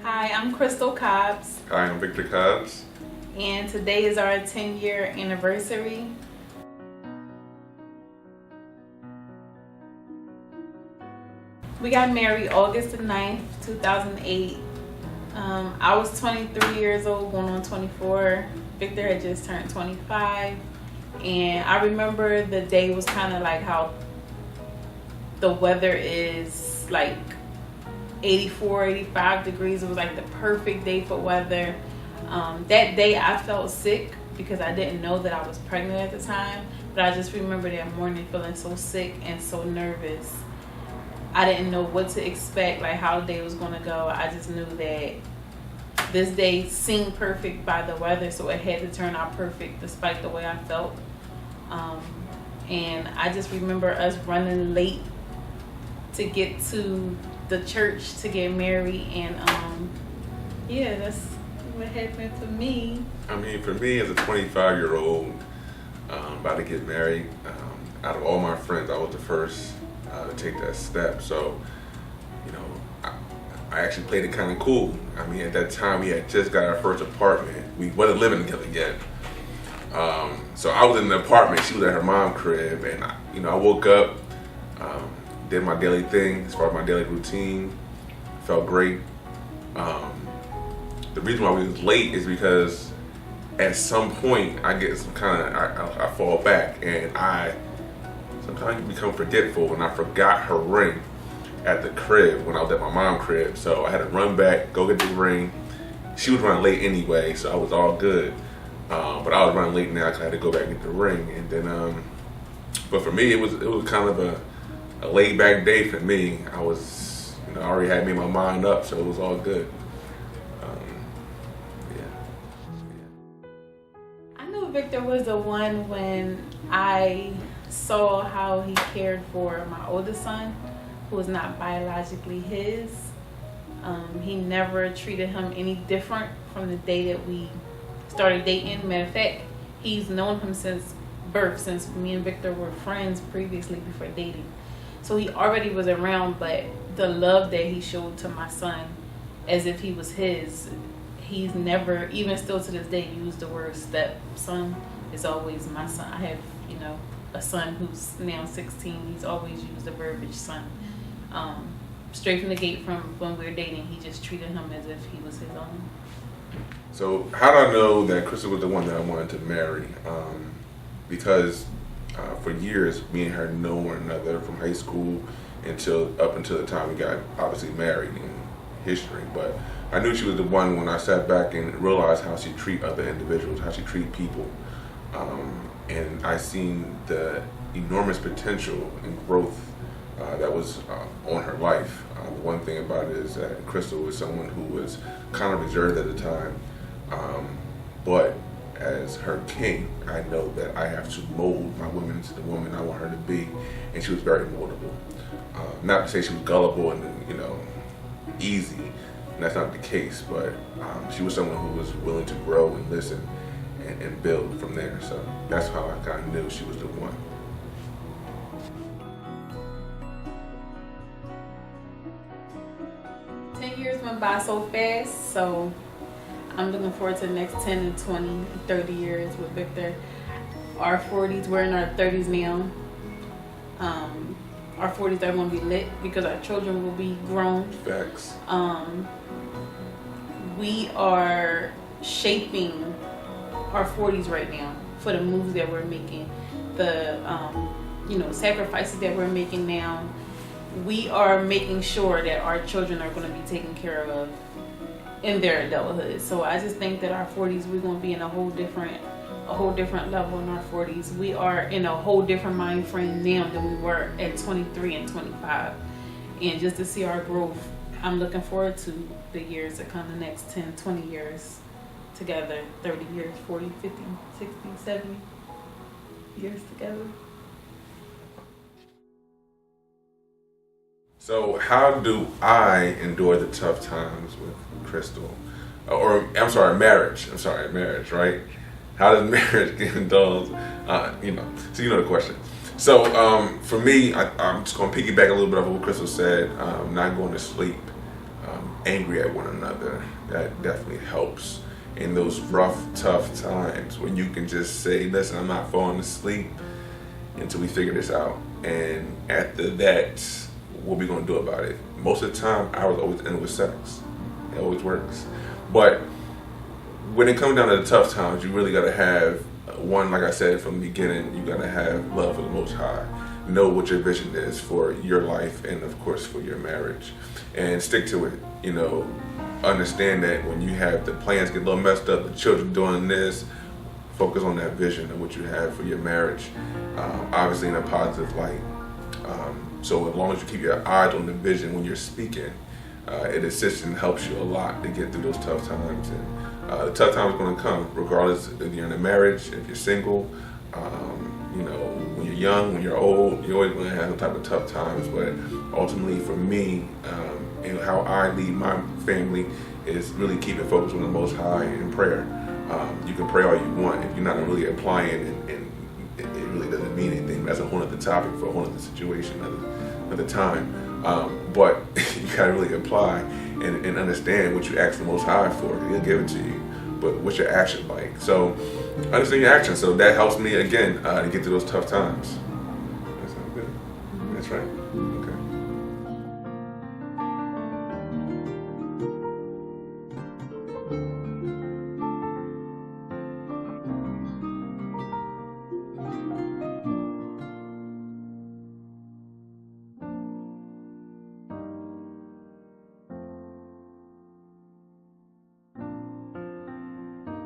Hi, I'm Crystal Cobbs. Hi, I'm Victor Cobbs. And today is our 10-year anniversary. We got married August the 9th, 2008. I was 23 years old, going on 24. Victor had just turned 25. And I remember the day was kind of like how the weather is like 84, 85 degrees. It was like the perfect day for weather. That day I felt sick because I didn't know that I was pregnant at the time. But I just remember that morning feeling so sick and so nervous. I didn't know what to expect, like how the day was going to go. I just knew that this day seemed perfect by the weather, so it had to turn out perfect despite the way I felt. And I just remember us running late to get to the church to get married, and yeah, that's what happened for me. I mean, for me as a 25-year-old about to get married, out of all my friends, I was the first to take that step. So, you know, I actually played it kind of cool. I mean, at that time we had just got our first apartment. We wasn't living together yet. So I was in the apartment. She was at her mom's crib, and I woke up, did my daily thing as far as my daily routine. Felt great. The reason why we was late is because at some point I get some kind of I fall back, and I sometimes become forgetful, and I forgot her ring at the crib when I was at my mom's crib. So I had to run back, go get the ring. She was running late anyway, so I was all good. But I was running late now because I had to go back and get the ring. And then, but for me, it was kind of a laid back day for me. I was, I already had made my mind up, so it was all good. I knew Victor was the one when I saw how he cared for my oldest son, who was not biologically his. He never treated him any different from the day that we started dating. Matter of fact, he's known him since birth, since me and Victor were friends previously before dating. So he already was around, but the love that he showed to my son as if he was his, he's never, even still to this day, used the word stepson. It's always my son. I have, a son who's now 16. He's always used the verbiage son. Straight from the gate, from when we were dating, he just treated him as if he was his own. So how do I know that Crystal was the one that I wanted to marry? Because for years, me and her know one another from high school up until the time we got obviously married in history. But I knew she was the one when I sat back and realized how she treat other individuals, how she treat people. And I seen the enormous potential and growth that was on her life. One thing about it is that Crystal was someone who was kind of reserved at the time. But as her king, I know that I have to mold my woman into the woman I want her to be, and she was very moldable. Not to say she was gullible and easy, and that's not the case, but she was someone who was willing to grow and listen and build from there. So that's how I kind of knew she was the one. Years went by so fast, so I'm looking forward to the next 10 and 20 and 30 years with Victor. Our 40s, we're in our 30s now. Our 40s are going to be lit because our children will be grown. Facts. We are shaping our 40s right now for the moves that we're making, the sacrifices that we're making now. We are making sure that our children are going to be taken care of in their adulthood. So I just think that our 40s, we're going to be in a whole different level in our 40s. We are in a whole different mind frame now than we were at 23 and 25. And just to see our growth, I'm looking forward to the years that come, the next 10, 20 years together, 30 years, 40, 50, 60, 70 years together. So how do I endure the tough times with Crystal? Marriage. Marriage, right? How does marriage get indulged? So you know the question. So for me, I'm just going to piggyback a little bit off what Crystal said. Not going to sleep angry at one another. That definitely helps in those rough, tough times when you can just say, listen, I'm not falling asleep until we figure this out. And after that, what we gonna do about it? Most of the time, I was always end with sex. It always works. But when it comes down to the tough times, you really gotta have one, like I said from the beginning, you gotta have love for the Most High. Know what your vision is for your life and of course for your marriage. And stick to it. You know, understand that when you have the plans get a little messed up, the children doing this, focus on that vision of what you have for your marriage, obviously in a positive light. So as long as you keep your eyes on the vision when you're speaking, it assists and helps you a lot to get through those tough times. And the tough times are going to come regardless if you're in a marriage, if you're single, you know, when you're young, when you're old, you're always going to have some type of tough times. But ultimately for me, and how I lead my family is really keeping focus on the Most High in prayer. You can pray all you want if you're not really applying, and it really doesn't mean anything. That's a whole other topic for a whole other situation, another time. But you gotta really apply and understand what you ask the Most High for. He'll give it to you. But what's your action like? So understand your action. So that helps me again to get through those tough times.